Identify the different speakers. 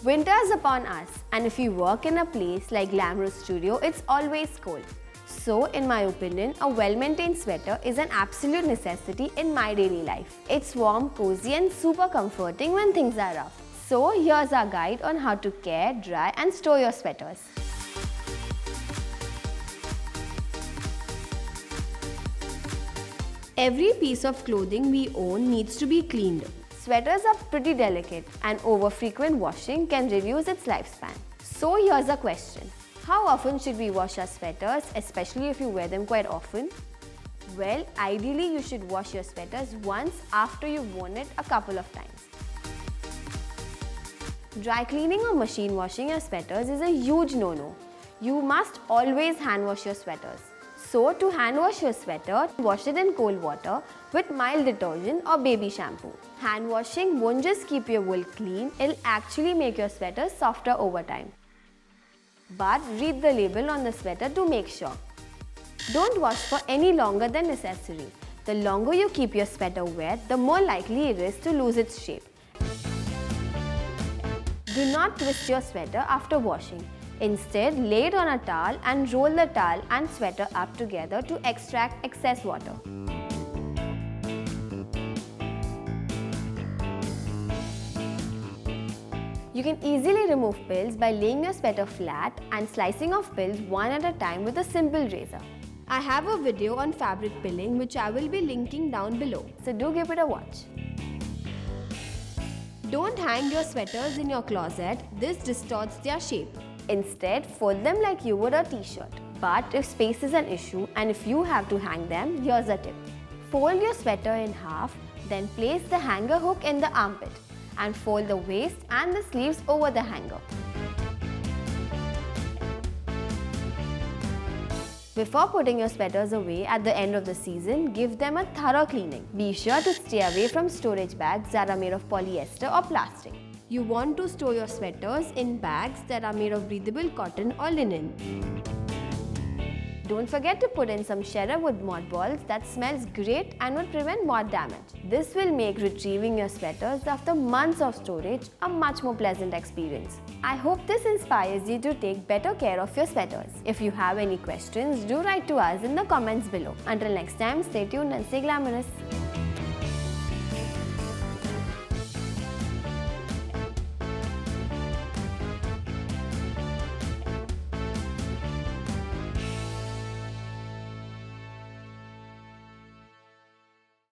Speaker 1: Winter is upon us, and if you work in a place like Glamorous Studio, it's always cold. So, in my opinion, a well-maintained sweater is an absolute necessity in my daily life. It's warm, cozy and super comforting when things are rough. So, here's our guide on how to care, dry and store your sweaters. Every piece of clothing we own needs to be cleaned. Sweaters are pretty delicate and over-frequent washing can reduce its lifespan. So here's a question. How often should we wash our sweaters, especially if you wear them quite often? Well, ideally you should wash your sweaters once after you've worn it a couple of times. Dry cleaning or machine washing your sweaters is a huge no-no. You must always hand wash your sweaters. So, to hand wash your sweater, wash it in cold water with mild detergent or baby shampoo. Hand washing won't just keep your wool clean, it'll actually make your sweater softer over time. But read the label on the sweater to make sure. Don't wash for any longer than necessary. The longer you keep your sweater wet, the more likely it is to lose its shape. Do not twist your sweater after washing. Instead, lay it on a towel and roll the towel and sweater up together to extract excess water. You can easily remove pills by laying your sweater flat and slicing off pills one at a time with a simple razor. I have a video on fabric pilling which I will be linking down below, so do give it a watch. Don't hang your sweaters in your closet, this distorts their shape. Instead, fold them like you would a t-shirt. But if space is an issue and if you have to hang them, here's a tip. Fold your sweater in half, then place the hanger hook in the armpit and fold the waist and the sleeves over the hanger. Before putting your sweaters away at the end of the season, give them a thorough cleaning. Be sure to stay away from storage bags that are made of polyester or plastic. You want to store your sweaters in bags that are made of breathable cotton or linen. Don't forget to put in some Shredder wood mothballs that smells great and would prevent moth damage. This will make retrieving your sweaters after months of storage a much more pleasant experience. I hope this inspires you to take better care of your sweaters. If you have any questions, do write to us in the comments below. Until next time, stay tuned and stay glamorous.